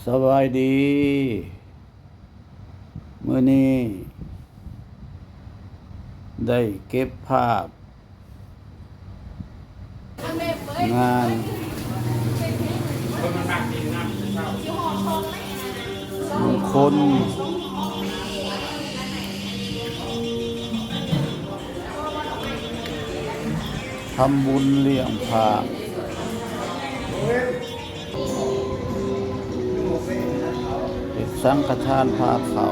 สบายดีมื้อนี้ได้เก็บภาพงานมงคลทำบุญเลี้ยงพระเป็นสังฆทานพระเขา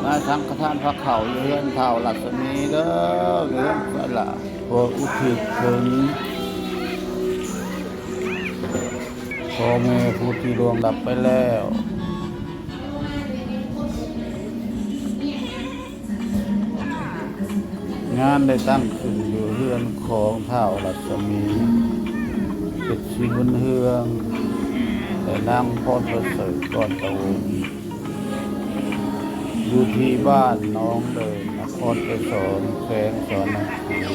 มาสังฆทานพระเขาอยู่เรือนเท่ารัศมีเด้อเรือนไปละเพื่ออุทิศถึงพ่อแม่ผู้ที่ล่วงลับไปแล้วงานได้ตั้งขึ้นอยู่เรือนของเท่ารัศมีเป็นชีบุญเฮืองแต่นางพรประเสริฐก่อนตะวงอยู่ที่บ้านน้องเดินนครไปสอนแขวงสอนหนังสือ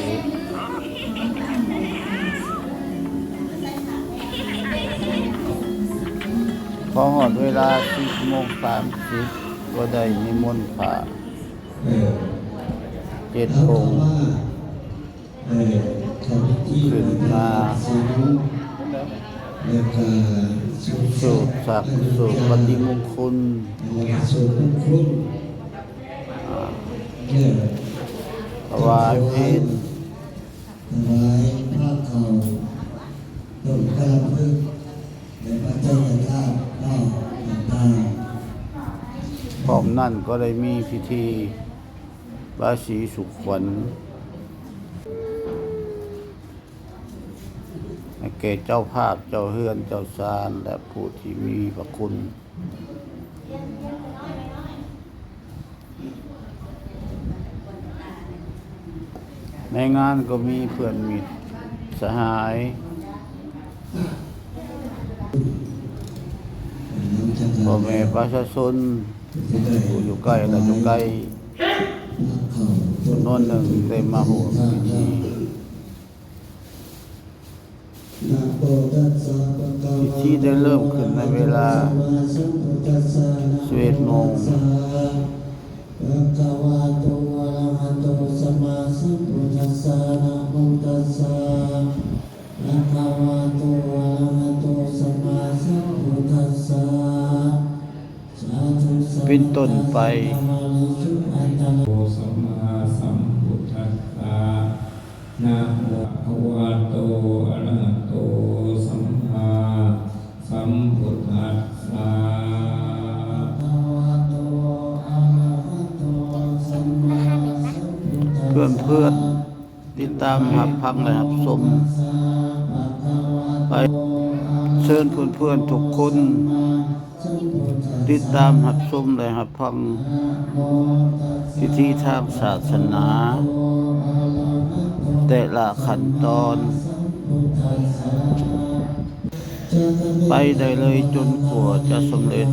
พอหอดเวลา10:30ก็ได้นิมนต์พระ7 องค์ขึ้นมาสูตรศักดิ์สูตรปฏิมงคลถวายเพลถวายผ้าเขาต้นกระพึ่งในพระเจ้าทาสผ้าต่างๆพร้อมนั่นก็ได้มีพิธีบายสีสุขวัญแก่เจ้าภาพเจ้าเฮือนเจ้าศาลและผู้ที่มีพระคุณในงานก็มีเพื่อนมิตรสหายพ่อแม่ประชาชนผู้อยู่ใกล้และอยู่ไกลจำนวนหนึ่งได้มาร่วมพิธีพิธีได้เริ่มขึ้นในเวลา11 โมงเป็นต้นไปนะโมภะวะโตอะระหะโตสัมมาสัมพุทธัสสะเพื่อนติดตามรับฟังและรับชมไปเชิญเพื่อนทุกคนติดตามรับชมและรับฟังพิธีทางศาสนาแต่ละขั้นตอนไปได้เลยจนกว่าจะสำเร็จ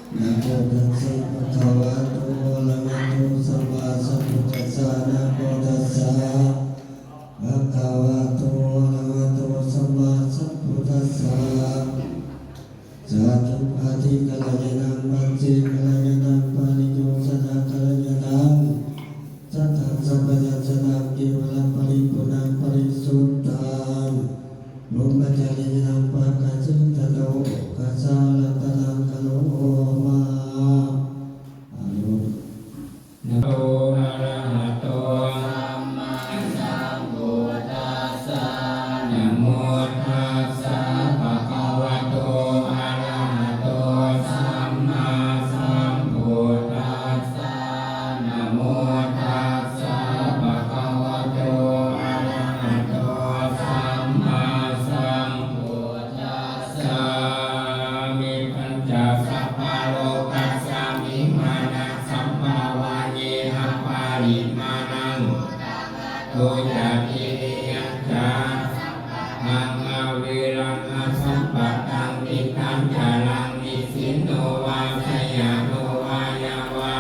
นะโมตัสสะภะคะวะโตอะระหะโตสัมมาสัมพุทธัสสะนะโมตัสสะภะคะวะโตอะระหะโตสัมมาสัมพุทธัสสะสาธุอาทิกัลยาณังปัจเจกัลยาณังปานิโยสนะกัลยาณังสัทธัสสะ โดยจะกิริยาจามังอาเวรังอาสัมปะตังอิทังจารังนิสินโนวาขยาโนวายาวา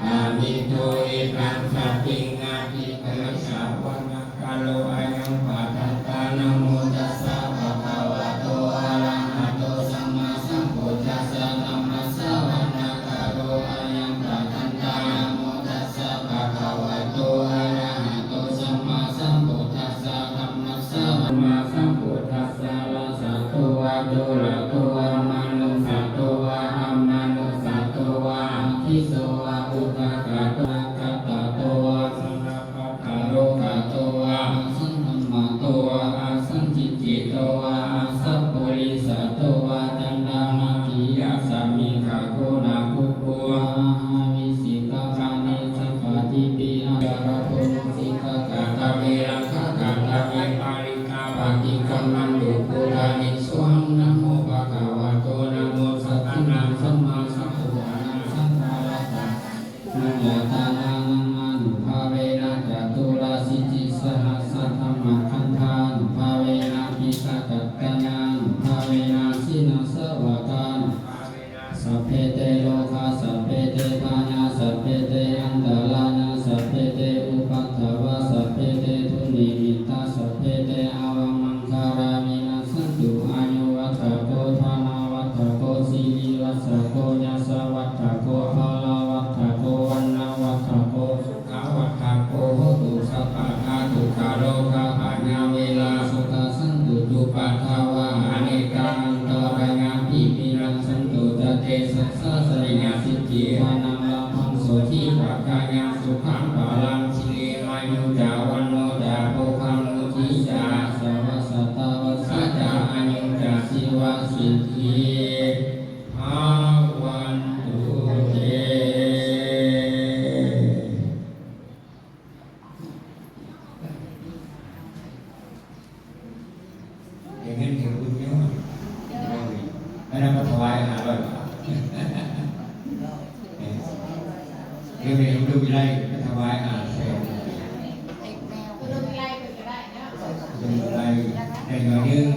อามิโตอิทังสัพพิงอาทิเตชาวนะกาโลอายังปัตตานะโมตัสสะภะคะวะโตอะระหะโตสัมมาสัมพุทธัสสะนะโมสวะนะกาโลอายังปัตตานะโมตัสสะภะคะวะโตอะระหะโตสัมมาสัมพุทธัสสะนะโมสวะนะสัมพุทธัสสะละสัตโตวะโตระโตวะมนุสัตโตวะอัมมนุสัตโตวะอภิโสวะอุปกาโตกัตตะโตวะสังฆปัฏฐานโลกะโตวะสังฆมะโตวะอาสังจิจิโตวะอาสัพปุริสโตวะจันดานาทิยาสามิขะโกนาภุปโปวะอาวิสิกะกานิสัพพะทิปิอาจารโพสิกะกะตะเวระคะกะตะเวปาริกาปะติกัมมันตุปุรานิสวงนะโมภะคะวะโตนะโมสัพพะนะสัมมาสัมพุทธัสสะสังฆารัตถะนะโมตานังอานุภาเวนะจตุราสิจิสหัสสะธัมมะคันธานุภาเวนะปิสะกัตตะนานุภาเวนะสินะสวะกานุสัพเพเตโลกาสัพเพเตปานาสัพเพเตอันตรายาสัพเพเตอุปัฏฐวะสัพเพเตทุนิมิตาสัพเพเตอาวังมังคารามินาสันตุอายุวัฏโกธานาวัฏโกสีลิวัฏโกยาสวัฏโกภาลาวัฏโกวันนาวัฏโกสุขวัฏโกโหตุสัพพะทาทุกขโลกาปัญญาเวลาสุขสันตุจุปัฏฐาวะอเนกาอันตรายาปิปิรังสันตุตเตสัสสะสริยาสิทธิวานังลาภังโสทิปัจจายังสุขังปาลังสิริอายุจาวันโนจาโภคังมุทิจาสวัสสตาวัสสะจาอายุจาสิวะสิทธิภาวันตุเตอย่างนั้นถึงบุญเยอะไม่ได้มาถวายอาหารเลยเรื่องนี้ดูวิไลก็ถวายอาหารเสร็จดูวิไลได้หน่อยนึง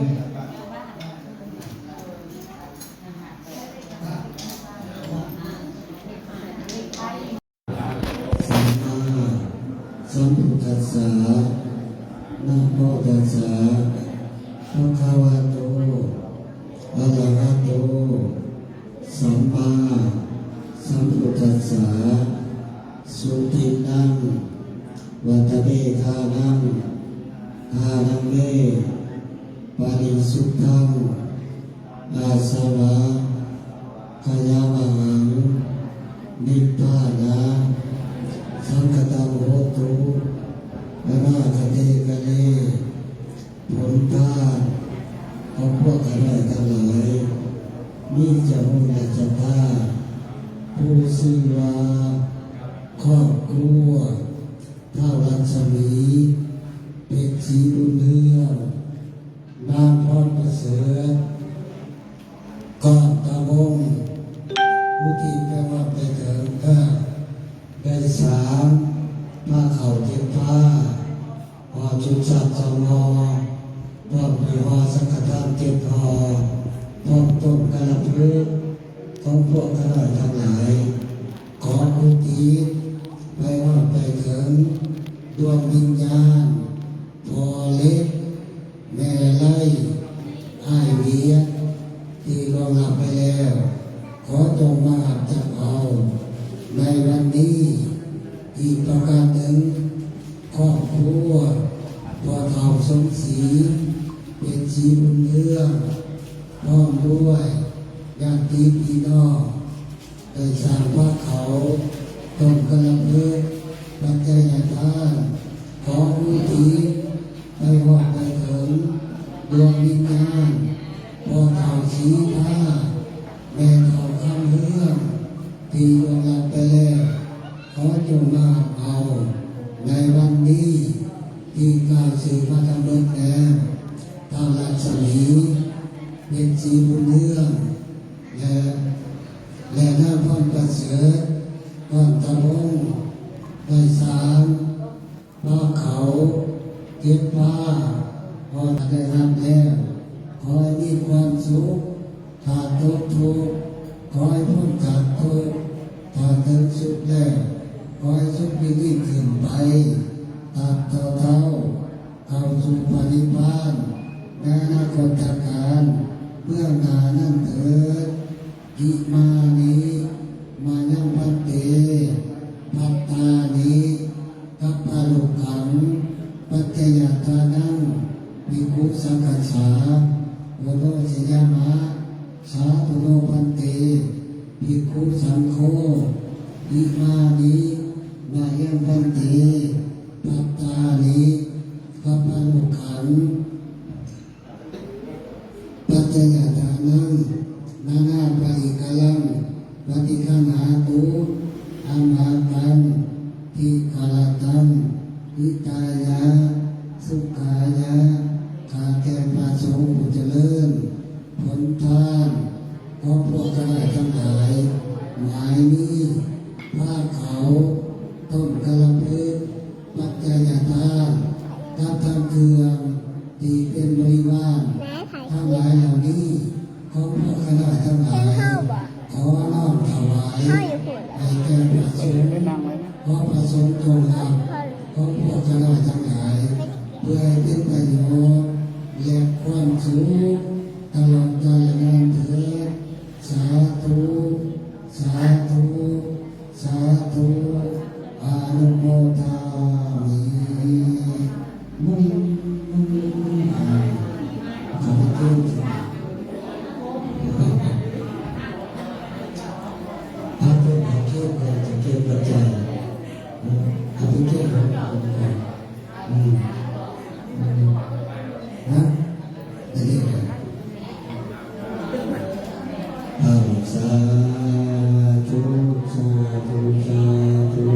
สัมมาสัมพุทธัสสะนะโมตัสสะภะคะวะโตอะระหะโตสัมมาสัมพุทธัสสะสุตินังวัตเมธานังอานังเมปาริสุทธังอาสวะขยามังนิพพานะสังฆตังโหตุอนาคเตกะเนผลทานของพวกข้าพเจ้าทั้งหลายมีเจ้าพระเจ้าข้าผู้ชื่อว่าครอบครัวท้าวรัศมีเป็นสีบุญเรืองนามพรประเสริฐก่อนตะวงผู้ที่แปลว่าไปถึงก็ได้สามผ้าเข่าเทียมผ้าห่อชุดสัตว์สองห่อพร้อมมีห่อสังฆทานเจ็ดห่อพร้อมต้มกระพือของพวกข้าพเจ้าทั้งหลายขออุทิศไปว่าไปถึงดวงวิญญาณพอเล็กแม่ไล่อ้ายเวียที่ล่วงลับไปแล้วขอจงมาหับจับเอาในวันนี้อีกประการหนึ่งครอบครัวพอเท่าสมศรีเป็นสีบุญเรืองพร้อมด้วยญาติพี่น้องได้สร้างพระเขาต้นกระเพื่อปัจจัยทานของอุทิศไปว่าไปถึงดวงวิญญาณพอเท่าสีผ้าแม่เท่าคำเรื่องที่ล่วงลับไปแล้วขอจงมาเอาในวันนี้ที่กล่าวสื่อมาทำเบิดแล้วทางรัศมีเป็นสีบุญเรื่องและหน้าพ่อประเสริฐก่อนตะวงได้สามป ว่าเขาเก็บว่าพอได้รับแล้วขอให้มีความสุขถ้าตกทุกข์ขอให้พ้นจากทุกข์ถ้าถึงสุขแล้วขอให้สุขยิ่งขึ้นไปตามเท่าเข้าสู่ปฏิภาณในอนาคตการเบื้องหน้านั้นเถิดอิมานิมายังพันเตพัตตานิกัปปะโลกังปัจจยทานังภิกขุสังฆสาวโนสิยามะสาธุโนพันเตภิกขุสังโฆอิมานิมายังพันเตพัตตานิกัปปะโลกังปัจจยทานังนานาปริกลังปฏิฆานาตุอามาตังทิกาลตังวิตายะสุขายะข้าแก่พระสงฆ์ผู้เจริญผลทานขอพวกกระไรทั้งหลายหมายนี้ผ้าเขาต้นกระพือปัจจัยทานกับทำเครื่องที่เป็นบริวารทั้งหลายเหล่านี้ขอพวกกระไรทั้งหลายขอน้อมถวายให้แก่พระสงฆ์ขอพระสงฆ์จงรับขอพวกกระไรทั้งหลายเพื่อให้เป็นประโยชน์และความสุขตลอดกาลนานเถิดสาธุสาธุสาธุอานุโมทามิมุงขอบคุณพระพุทธเจ้าจะเก็บปัจจัยพระพุทธเจ้านะได้เรียกสาธุสาธุสาธุ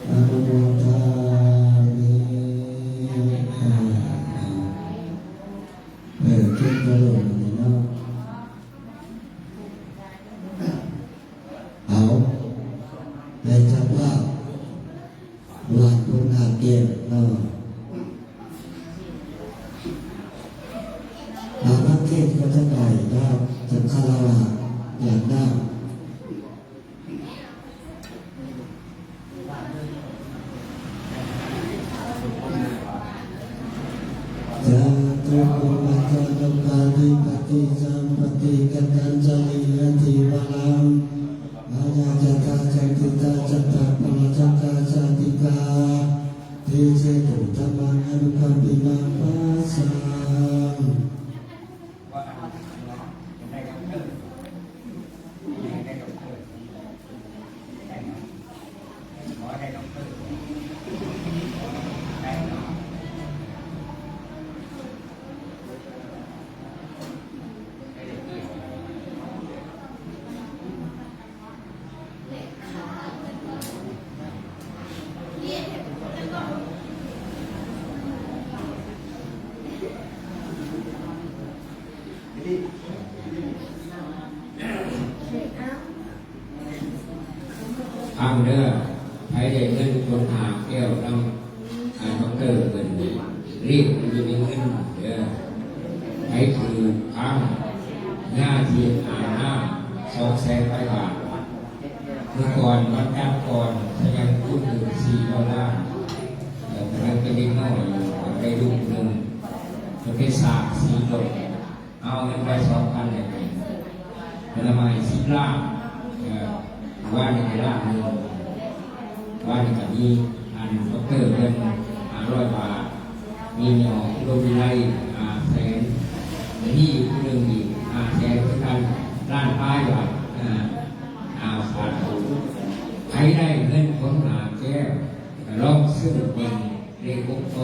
อนุโมทามิทุกประโยชน์นี่เนาะเอาในสภาพวันพุธอาเกียรเนาะนักเทศก็จะได้แล้วจะคารวะอย่างได้จะตุปัจจตุกาลิปฏิสัมปติกัตัญจลิยติวลังอาญาจตาจันติตาจัตตาปะจักกาจติกาเทเจตุธัมมังอนุคัมปินังปัสสังฟังเด้อใครได้เงินคนหาแก้วน้ำดอกเตอร์เป็นรีบมันจะมีเงินเด้อใครคือฟังหน้าที่200,000ไปบาทเมื่อก่อนวันจันทร์ก่อนถ้ายังพูดถึง$4แต่กำลังเป็นเด็กน้อยได้ลูกหนึ่งมันเป็นสาก4 ดอกเอาเงินไป2,000เลยมันละมา10 ล้านว่าในล้านนึงว่าในกับนี้อันดอกเตอร์เป็น500 บาทมีหน่อโดมิไล500,000นี่ผู้หนึ่งอีก500,000คือกันล้านป้ายบาทสาธุใครได้เงินคนหาแก้วลองซื้อเป็นเลขโต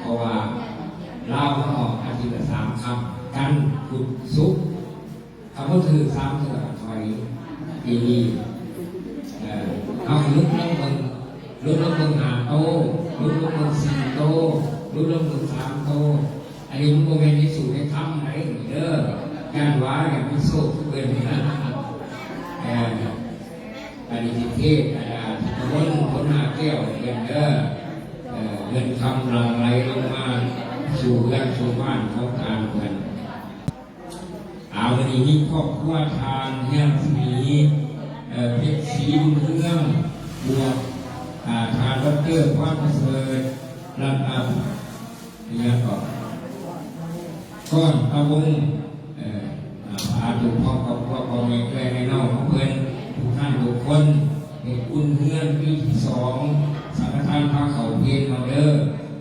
เพราะว่าเราออกอาทิตย์ละ3 คำกันขุดซุกคำว่าถือ3 เถื่อถอยปีนี้เอาลุกลงมึงหาโตลุกลงมึง4 โตลุกลงมึง3 โตอันนี้มันโมเมนต์ที่สูงในคำไหนเด้อการว่าอย่างพิโซทุกเดือนนะปฏิทินเทศโม คนผลหาแก้วเงินเงินคำหลั่งไหลลงมาสู่เรือนสู่บ้านเขาทานกันเอาวันนี้ครอบครัวทานเฮียงสีเพชรสีบุญเรื่องบวกทานดร.พรประเสริฐรัตน์เนี่ยก้อนตะวงอาถูกพ่อกับพ่อพ่อแม่แกในนอกของเพื่อนทุกท่านทุกคนเหตุอุ่นเพื่อนปีที่2สังฆทานพาเขาเพียนมาเด้อ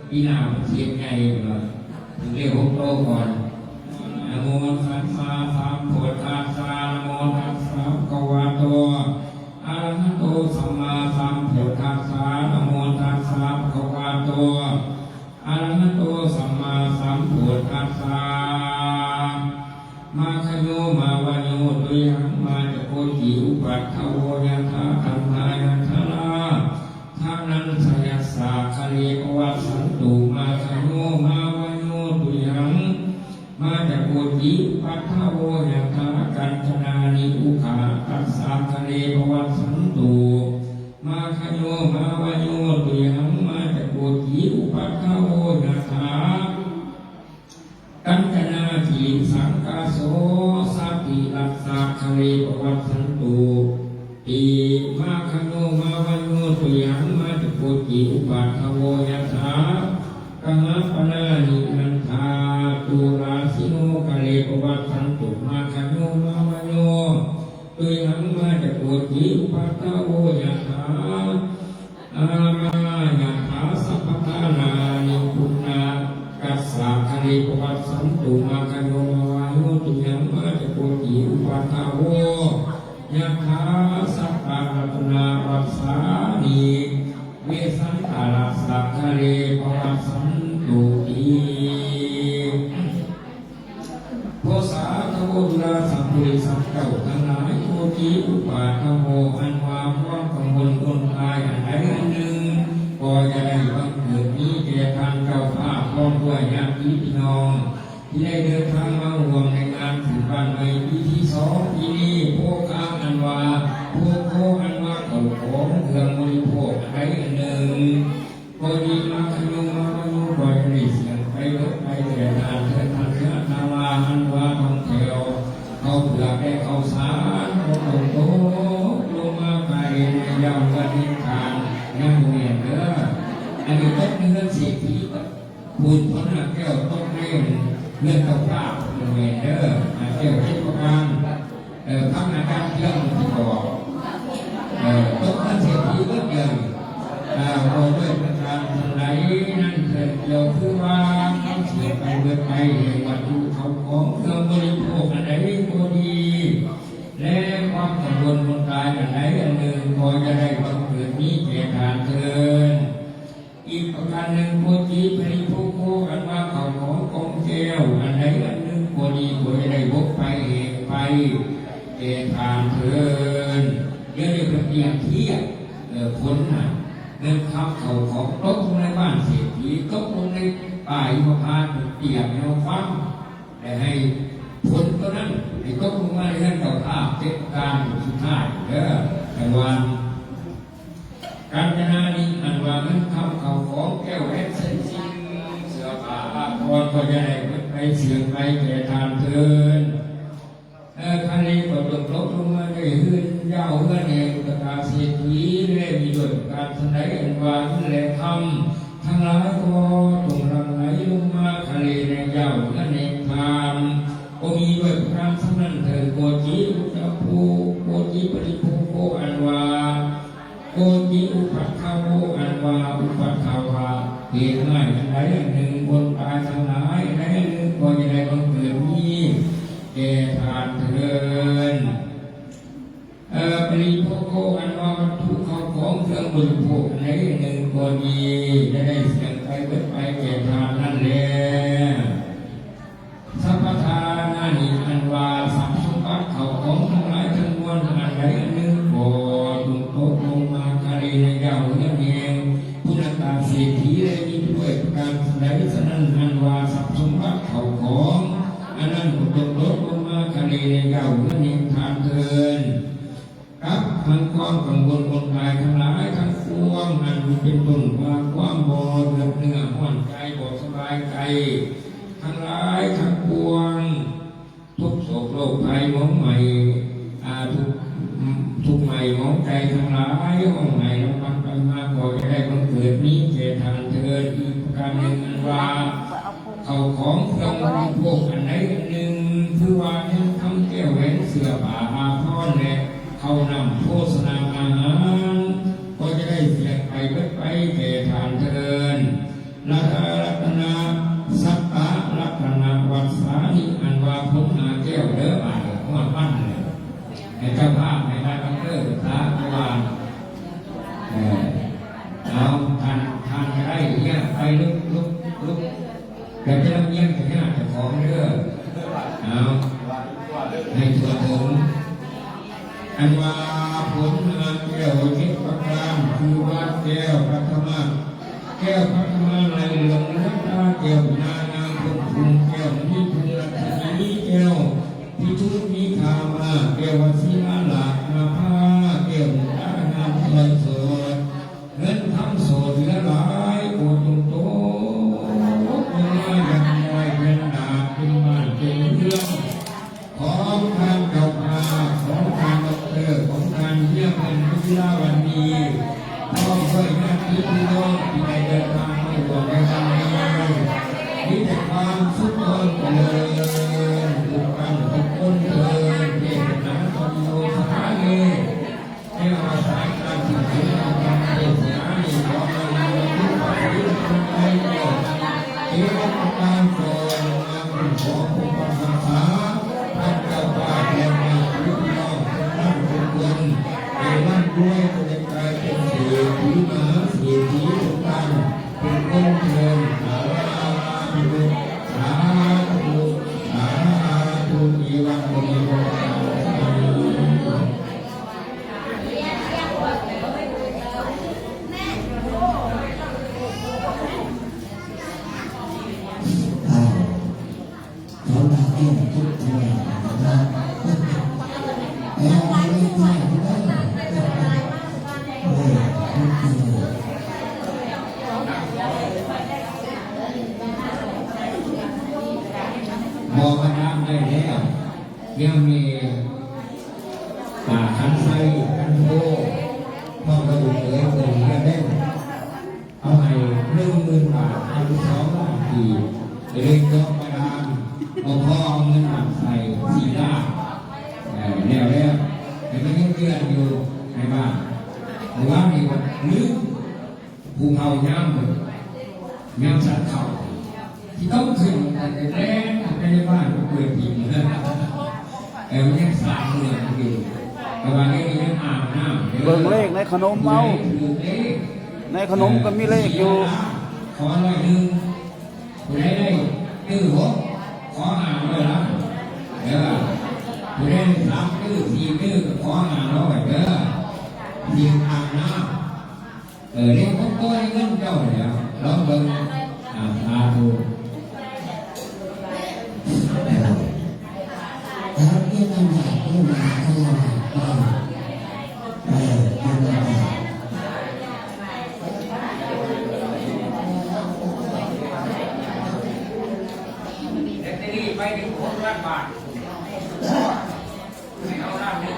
ปีหน้าเทียนใหญ่เลยถึงเรียกหกโตก่อนนะโมตัสสะภะคะวะโตอะระหะโตสัมมาสัมพุทธัสสะนะโมตัสสะภะคะวะโตอะระหะโตสัมมาสัมพุทธัสสะมาคโยมาวะโยตุยังมาจะโกติอุปัฏฐโวยันทาคันธายันทราทานันสยัสสะคะเลปวัสสันตุมาคโยมาวะโยตุยังมาจะโกติอุปัฏฐโวยันทากัญจนานิอุขาตัสสะคะเลปวัสสันตุมาคโยมาวะโยตุยังมาจะโกติอุปัฏฐโวยันทากัญจนาทิสังกาโสสัพพิรัสสะคะเลปวัสสันตุอิมาคโนมาวะโนตุยังมาจะโกติอุปัฏฐโวยัสสะกัมมะปนานินันทาตุราสิโนคะเลปวัสสันตุมาคโนมาวะโนตุยังมาจะโกติอุปัฏฐโวยัสสะอามายัสสะสัพพทานานิปุณณากัสสะคะเลปวัสสันตุมาคโนมาวะโนตุยังมาจะโกติอุปัฏฐโวยัตถาสัพพะรัตนาวัสสานิเวสันตารัสสะคะเลปวัสสันตุอิโพสาทโวตุลาสัมปุริสัมเจ้าทั้งหลายโกติอุปัฏฐโวอันว่าความกังวลคนตายอันใดอันหนึ่งก็จะได้บังเกิดนี้แก่ท่านเจ้าภาพพร้อมด้วยญาติพี่น้องที่ได้เดินทางมาร่วมในงานถือบ้านใหม่ปีที่2ปีนี้พวกข้าอันว่าพวกโคอันว่าเขาของเครื่องบริโภคใดอันหนึ่งก็ดีมาขยุงมาขยุงบ่อยในเสียงไปรถไปแต่นานเถิดทันเถิดนาลาอันว่าท่องเที่ยวเขาเผื่อได้เขาสารเขาตกโตลงมาไปในยามวันนิทานนั่งเวียนเด้ออันนี้ต้องเงินเสียทีบุญพระแก้วต้องเล่นเรื่องกับข้าวเวียนเด้อเกี่ยวกับประการทำงานการเรื่องที่บอกต้องการเสียทีเรื่องเดียวเราด้วยประการไหนนั่นเกิดเกี่ยวคือว่าเขาเสียไปเมื่อไปวัตถุเขาของเครื่องบริโภคอันไหนก็ดีและความกังวลคนตายอันไหนอันหนึ่งพอจะได้บังเกิดนี้แก่ทานเถิดอีกประการหนึ่งโพธิปริโภโคอันว่าเขาของกองแก้วอันไหนอันหนึ่งพอดีพอจะได้วกไปไปแก่ทานเถิดเดี๋ยวเปรียบเทียบคนน่ะเงินคำเขาของตกลงในบ้านเศรษฐีตกลงในป่าอิมพานเปียกแนวฟังแต่ให้ผลก็นั้นให้ตกลงมาในเรื่องเก่าภาพเจ็บการสุดท้ายเด้อแต่วันการจนานิอันว่าเงินคำเขาของแก้วแหวนเส้นซิงเสื้อผ้าอาภรณ์ก็จะได้ไปเสื่อมไปแก่ทานเถิดคาลีก็ตกลงมาได้หื่นยาวเงินเองประกาศเศรษฐีได้มีด้วยการแสดงอันว่าแหล่งคำทั้งหลายก็ตรงรังไหลลงมาคาลีในยาวเงินเองทานก็มีด้วยการสำนันเถิดโกจิอุตภูโกจิปริภูโกอันว่าโกจิอุปัฏฐโวอันว่าอุปัฏฐาวาเหตุง่ายอันใดอันหนึ่งบนตายทั้งหลายอันใดอันหนึ่งก็จะได้บังเกิดนี้แก่ทานเถิดปริโภโคอันว่าวัตถุเขาของเครื่องบริโภคในหนึ่งก็ดีจะได้เสียงไปเบิดไปแก่ทานนั่นแหละสัพพทานานิอันว่าสัพสมบัติเขาของทั้งหลายทั้งมวลอันใดอันหนึ่งก็ตุโตลงมาคารีในยาวเรื่องเองพุทธตาเศรษฐีได้มีด้วยการแสดงสนั่นอันว่าสัพสมบัติเขาของอันนั้นก็ตกลดลงมาคารีในยาวเรื่องเองทานเถิดครับทั้งความกังวลคนตายทั้งหลายทั้งป ภัยทั้งหลายทั้งปวงทุกโศกโรคภัยมองใหม่ทุกใหม่มองใจทั้งหลายมองใหม่ระมัดระวังมากกว่าจะได้บังเกิดนี้เจตานเถิดอีกประการหนึ่งอันว่าเขาของเครื่องบริโภคอันใดอันหนึ่งคือว่ายังทำแก้วแหวนเสื้อผ้าอาภรณ์และเขานำโฆษณาอาหารก็จะได้เสียไปเบิดไปเจตานเถิดรัตนาสัพพะรัตนาวัฏสานิอันว่าผมหาแก้วเด้อบ่ายหัวปั้นเลยให้เจ้าภาพให้ได้บังเกิดพระวานเอาทานจะได้เงี้ยไปลุกแต่จะต้องเงี้ยแต่เนี่ยจะของเด้อเอาให้ตัวถึงอันว่าผลงานแก้วทิพย์ประการคือว่าแก้วพัฒนาแก้วพัฒนาในหลงรัตนาแก้วนานางคุณแก้วนิพุนรัตนีแก้วพิทุมีธรรมาแก้ววสีมาลานาภาแก้วมุตานามพลันโสดเงินทำโสดเหลือหลายโอตุโตยังน้อยยังน้อยเป็นดาบเป็นบ้านเป็นเรื่องของทางเจ้าภาพของทางดอกเตอร์ของทางเยี่ยมเป็นพิลาวันนี้พร้อมด้วยญาติพี่น้องที่ได้เดินทางมาร่วมในวันนี้มีแต่ความสุขเจริญทุกท่านทุกคนเถิดเทศนาธรรมโมสถานีให้อาศัยการศึกษาธรรมเทศนาในความรู้ทุกฝ่ายทุกฝ่ายเกี่ยวเกี่ยวกับการสอนงานของผู้ปฏิบัติท่านเจ้าป่าแห่งนี้ทุกน้องท่านทุกคนให้ร่ำรวยเป็นใจเป็นเสียผีมาเสียผีทุกท่านเป็นคนเดินสาธุสาธุสาธุอีวังมีโอกาสเขาทำเกี่ยวทุกตัวนะครับไม่ได้ไม่ได้บอกกันน้ำได้แล้วยังมีขันไฟขันโบพ่อกระดูกเลยเกิดกันได้เอาให้10,000 บาทเอา2 ล้านทีเรียนยกมาดามเอาพ่อเอาเงินหนักใส่4 ล้านแล้วแต่ไม่ยังเดือนอยู่ในบ้านหรือว่ามีนึกภูเขาย่ำเลยย่ำสันเขาที่ต้องขึ้นแต่แรกในบ้านก็เกิดหินมันยังสามเหลี่ยมอยู่แต่ว่านี้ยังอ่างน้ำ เบิ่งเลขในขนมเอาในขนมก็มีเลขอยู่ขอหน่อยนึงผู้ใดได้6ขอ500ละเด้อผู้ใด3 4ขอ500เด้อยิงอ่างน้ำเรียกพวกตัวเงินเจ้าเนี่ยลองเบิ่งสาธุแล้วที่นั่นที่มาที่มาที่นั่นไปถึง6 ล้านบาทไม่เอาด้านนี้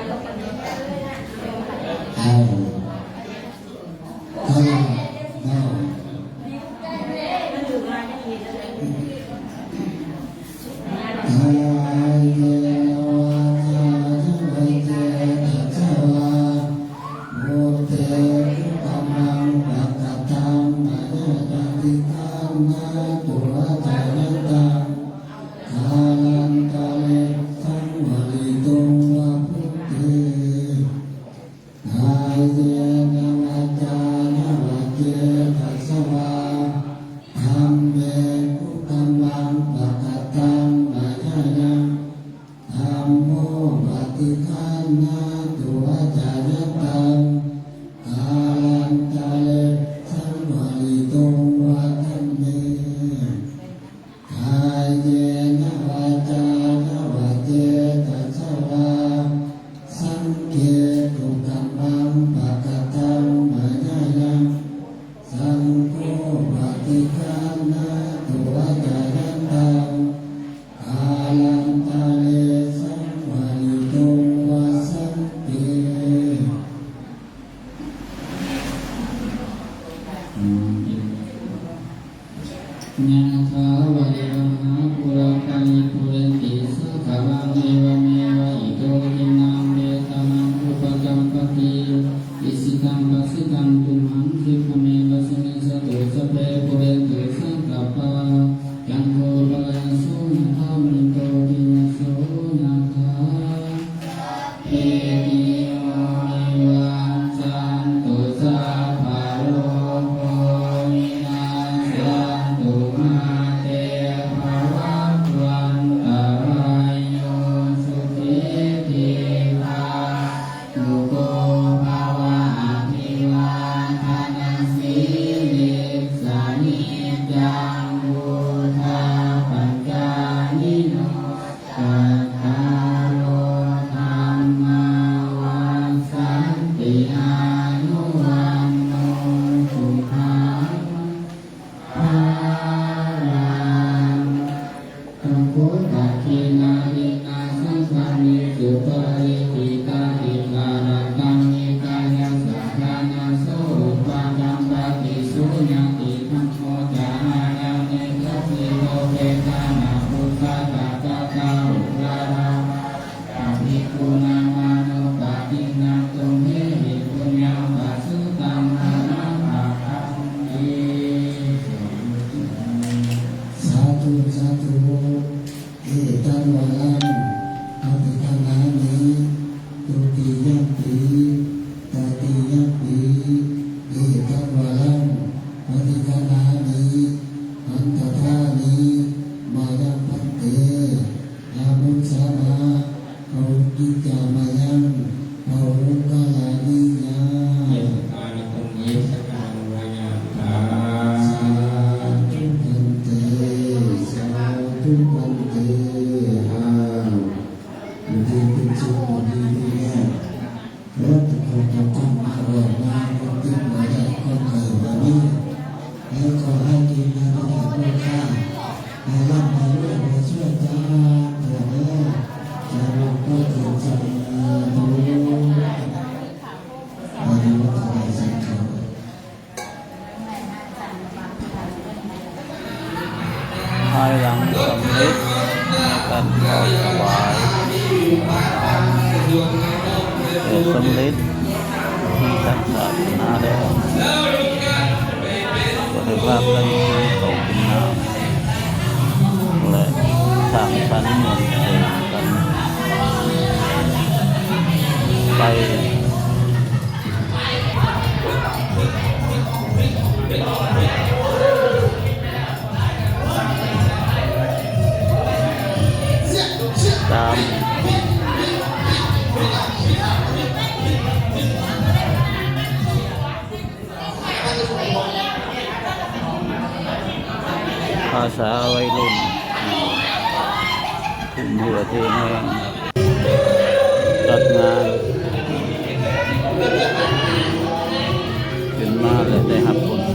ญาณาวะริวหาปุราปาริปุเรนติสาคารังเอวเมวะอิโตทินังเบตานังอุปกัมปติอิสิตังปัสสิตังตุมหังคิปะเมวะสมิสตุสเปปุเรนตุสังกปายังโฆปะยโสยะธามิโตติยโสยะธาเอติโยนิวันจันตุสัพพะโลกโควินาศตุมาเตภวัตวันตรายโยสุขีทีฆายุโกภวะอภิวาทนาสีลิสานิจังวุธาปัญญานิโนกัตตาโลธรรมาวันสันติอายุวันโนสุขังภาลังตัมโพตักขินาทินาสังฆามิสุปริปิตาติการตังนิกายสัพพานาโสอุปาดัมปฏิสุญญติธัมโมจารานิทัสสิโลเกตานาพุทธะตาตาตาอุราราปะภิกขุนามานุปะตินังตุเมหิปุญญังปัสสุตังนานาภาคันติ สาธุสาธุเอตังวาลังอภิธรรมานิตุติยัมปิตติยัมปิเอตังวาลังอภิธรรมานิอันตถานิมายังพันเตอามุสามาภาวุกิจามายังภาวุกาลานิยา เยสการตุงเยสการวายาตา สาธุพันเตสาธุพันเตอยู่ที่เป็นสุขดีที่แน่แล้วทุกคนจะต้องมาบอกมาคนที่มาได้คนเกิดวันนี้แล้วขอให้กินนะที่ทำด้วยข้าให้ร่ำให้รวยให้ช่วยจ้าเถิดเด้อจะลงก็เถิดใจดูอายุวัฒนสังขาร ภายหลังสำเร็จการขอถวายแต่สำเร็จที่ทางศาสนาแล้วก็ได้ภาพกันของคุณน้ำและสร้างสรรค์เงินเองกันไปตามภาษาวัยรุ่นทุ่มหัวเทแห้งจัดงานขึ้นมาและได้รับผล